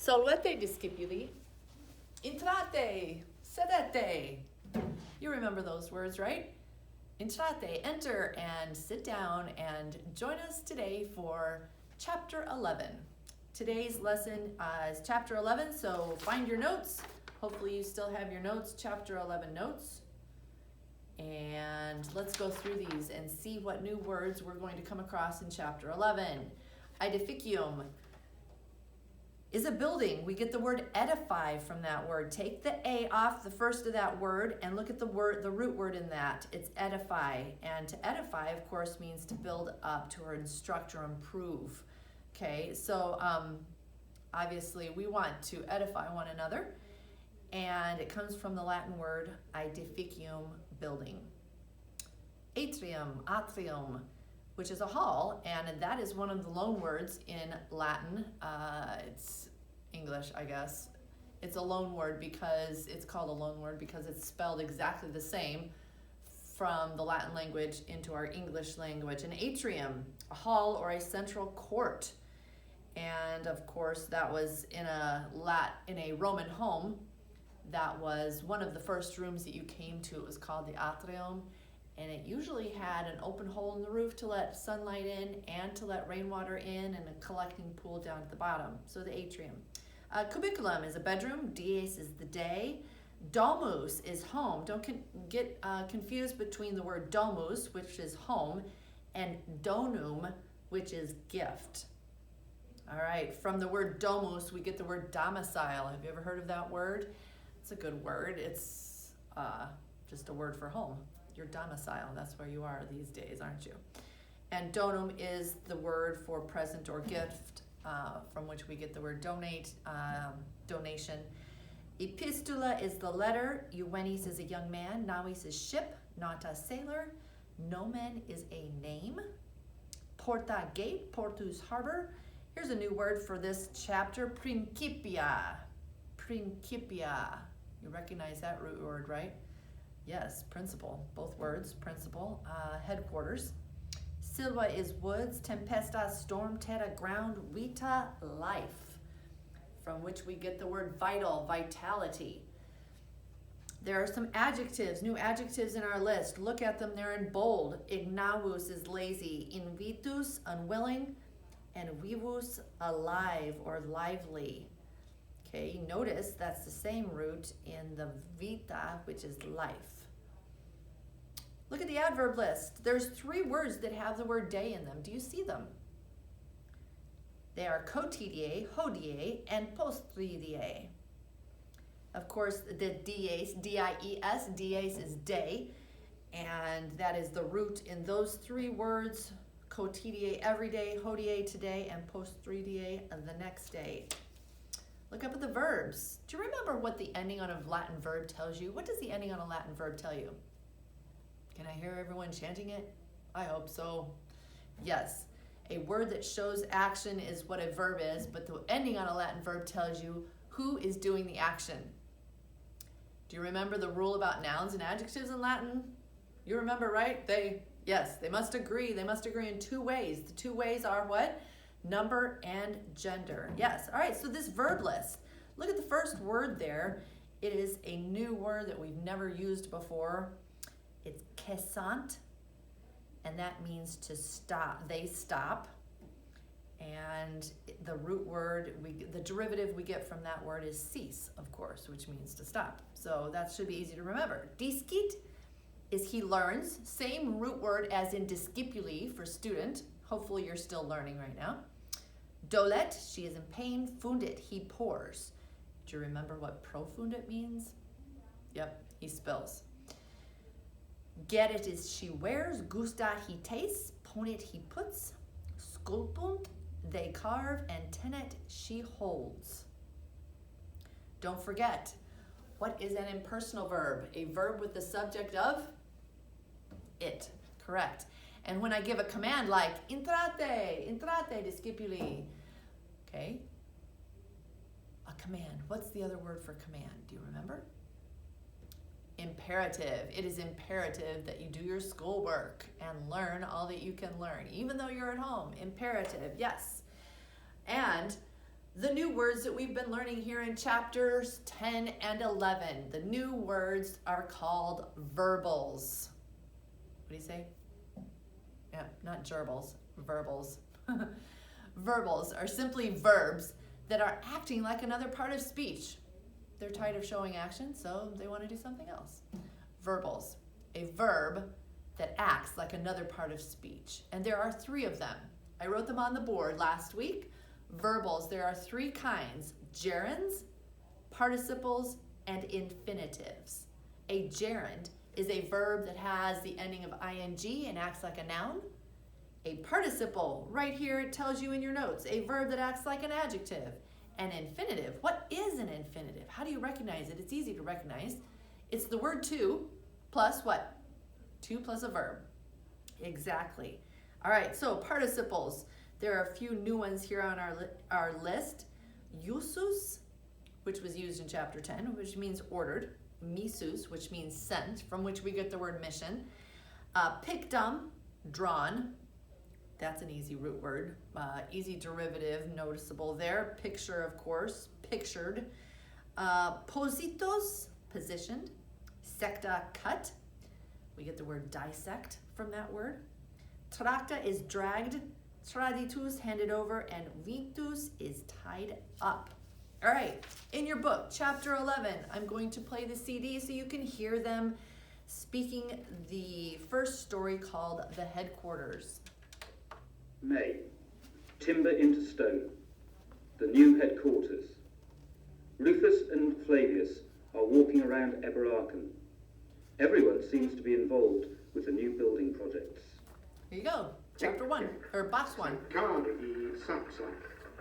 Solvete discipuli. Entrate. Sedete. You remember those words, right? Entrate, enter, and sit down and join us today for Chapter 11. Today's lesson is Chapter 11, so find your notes. Hopefully you still have your notes, Chapter 11 notes. And let's go through these and see what new words we're going to come across in Chapter 11. Edificium is a building. We get the word edify from that word. Take the A off the first of that word and look at the root word in that. It's edify. And to edify, of course, means to build up, to instruct or improve. Okay, so obviously we want to edify one another. And it comes from the Latin word edificium, building. Atrium, which is a hall, and that is one of the loan words in Latin. It's English, I guess. It's a loan word because it's called a loan word because it's spelled exactly the same from the Latin language into our English language. An atrium, a hall or a central court. And of course, that was in a Roman home. That was one of the first rooms that you came to. It was called the Atrium, and it usually had an open hole in the roof to let sunlight in and to let rainwater in, and a collecting pool down at the bottom. So the atrium. Cubiculum is a bedroom. Dies is the day. Domus is home. Don't get confused between the word domus, which is home, and donum, which is gift. All right, from the word domus, we get the word domicile. Have you ever heard of that word? It's a good word. It's just a word for home. Your domicile, that's where you are these days, aren't you? And donum is the word for present or gift, from which we get the word donate, donation. Epistula is the letter. Euenis is a young man. Navis is ship, not a sailor. Nomen is a name. Porta, gate. Portus, harbor. Here's a new word for this chapter, Principia. Principia. You recognize that root word, right? Yes, principal. Both words, principal. Headquarters. Silva is woods. Tempesta, storm. Terra, ground. Vita, life. From which we get the word vital, vitality. There are some adjectives, new adjectives in our list. Look at them, they're in bold. Ignavus is lazy. Invitus, unwilling. And vivus, alive or lively. Okay, notice that's the same root in the vita, which is life. Look at the adverb list. There's 3 words that have the word day in them. Do you see them? They are quotidie, hodie, and postridie. Of course, the dies, D-I-E-S, dies is day, and that is the root in those 3 words. Quotidie, every day, hodie, today, and postridie, the next day. Look up at the verbs. Do you remember what the ending on a Latin verb tells you? What does the ending on a Latin verb tell you? Can I hear everyone chanting it? I hope so. Yes, a word that shows action is what a verb is, but the ending on a Latin verb tells you who is doing the action. Do you remember the rule about nouns and adjectives in Latin? You remember, right? They must agree. They must agree in 2 ways. The 2 ways are what? Number and gender. Yes. All right, so this verb list. Look at the first word there. It is a new word that we've never used before. It's cessant, and that means to stop. They stop. And the root word, the derivative we get from that word is cease, of course, which means to stop. So that should be easy to remember. Discit is he learns. Same root word as in discipuli for student. Hopefully you're still learning right now. Dolet, she is in pain. Fundit, he pours. Do you remember what profundit means? Yep, he spills. Gerit is she wears. Gusta, he tastes. Ponit, he puts. Sculpunt, they carve. And tenet, she holds. Don't forget, what is an impersonal verb? A verb with the subject of it. Correct. And when I give a command like entrate discipuli, okay? A command. What's the other word for command? Do you remember? Imperative. It is imperative that you do your schoolwork and learn all that you can learn, even though you're at home. Imperative, yes. And the new words that we've been learning here in chapters 10 and 11. The new words are called verbals. What do you say? Yeah, not gerbils, verbals. Verbals are simply verbs that are acting like another part of speech. They're tired of showing action, so they want to do something else. Verbals, a verb that acts like another part of speech. And there are 3 of them. I wrote them on the board last week. Verbals, there are 3 kinds: gerunds, participles, and infinitives. A gerund is a verb that has the ending of ing and acts like a noun. A participle, right here it tells you in your notes, a verb that acts like an adjective. An infinitive, what is an infinitive? How do you recognize it? It's easy to recognize. It's the word to plus what? To plus a verb. Exactly. All right, so participles. There are a few new ones here on our list. Iusus, which was used in chapter 10, which means ordered. Missus, which means sent, from which we get the word mission. Pictum, drawn. That's an easy root word. Easy derivative, noticeable there. Picture, of course, pictured. Positos, positioned. Secta, cut. We get the word dissect from that word. Tracta is dragged. Traditus, handed over. And vinctus is tied up. All right, in your book, chapter 11, I'm going to play the CD so you can hear them speaking the first story called The Headquarters. May. Timber into stone. The new headquarters. Rufus and Flavius are walking around Eberarchen. Everyone seems to be involved with the new building projects. Here you go, chapter 1, or box 1. Cari saxa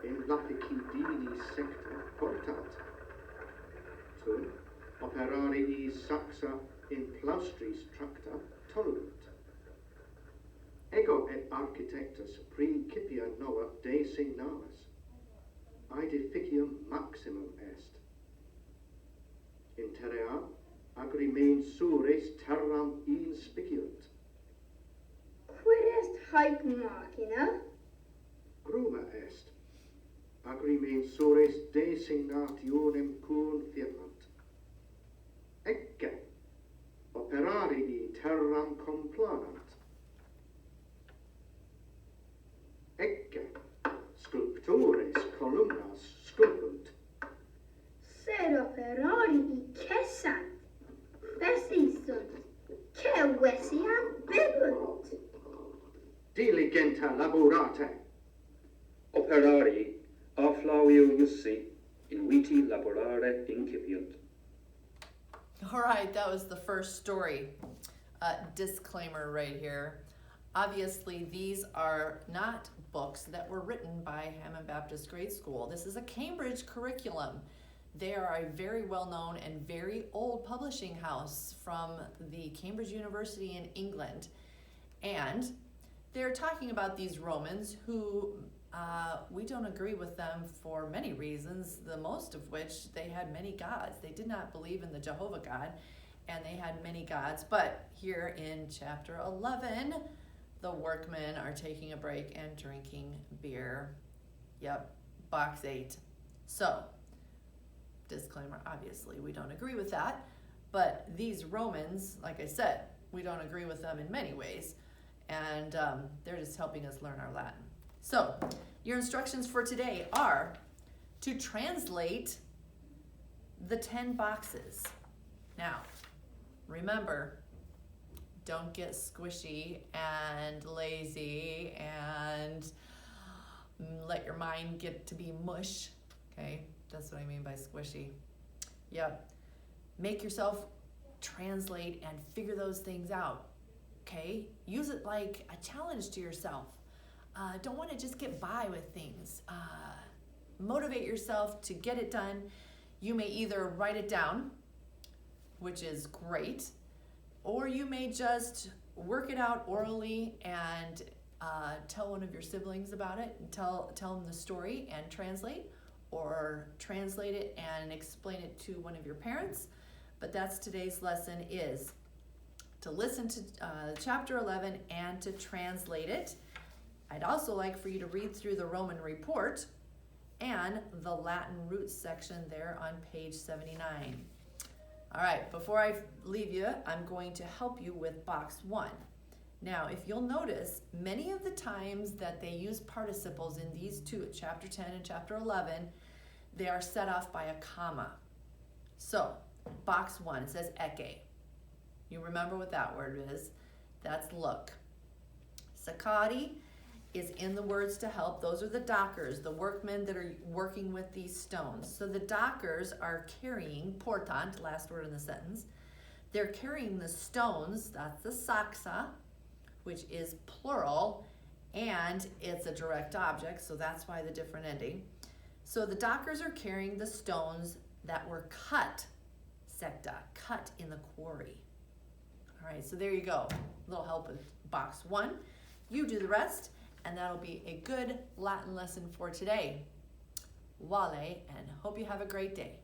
in lapicidini secta portat. 2. Operarii saxa in plaustris tracta tollunt. Ego et architectus principia nova de signalis. Aedificium maximum est. In terrea agrimensures terram inspiciunt. Quid est haec machina? Gruma est. Agrimensures designationem confirmant. Ecce. Operarii terram complanant. Ecce. Sculptores columnas sculpunt. Sed operarii cessant. Festis sunt. Cevesiam bibunt. Diligenta laborate. Operari a Flavio Iussi in viti laborare incipiunt. All right, that was the first story. Disclaimer right here. Obviously, these are not books that were written by Hammond Baptist Grade School. This is a Cambridge curriculum. They are a very well-known and very old publishing house from the Cambridge University in England. And they're talking about these Romans who we don't agree with them for many reasons, the most of which they had many gods. They did not believe in the Jehovah God, and they had many gods. But here in chapter 11, the workmen are taking a break and drinking beer. Yep, box 8. So, disclaimer, obviously, we don't agree with that. But these Romans, like I said, we don't agree with them in many ways. And they're just helping us learn our Latin. So, your instructions for today are to translate the 10 boxes. Now, remember, don't get squishy and lazy and let your mind get to be mush, okay? That's what I mean by squishy. Yep. Make yourself translate and figure those things out, okay? Use it like a challenge to yourself. Don't want to just get by with things. Motivate yourself to get it done. You may either write it down, which is great, or you may just work it out orally and tell one of your siblings about it and tell them the story and translate, or translate it and explain it to one of your parents. But that's today's lesson, is to listen to chapter 11 and to translate it. I'd also like for you to read through the Roman report and the Latin roots section there on page 79. All right, before I leave you, I'm going to help you with box 1. Now, if you'll notice, many of the times that they use participles in these two, chapter 10 and chapter 11, they are set off by a comma. So, box 1, it says eke. You remember what that word is? That's look. Sakari is in the words to help. Those are the dockers, the workmen that are working with these stones. So the dockers are carrying, portant, last word in the sentence, they're carrying the stones, that's the saxa, which is plural, and it's a direct object, so that's why the different ending. So the dockers are carrying the stones that were cut, secta, cut in the quarry. All right, so there you go. A little help with box 1. You do the rest, and that'll be a good Latin lesson for today. Wale, and hope you have a great day.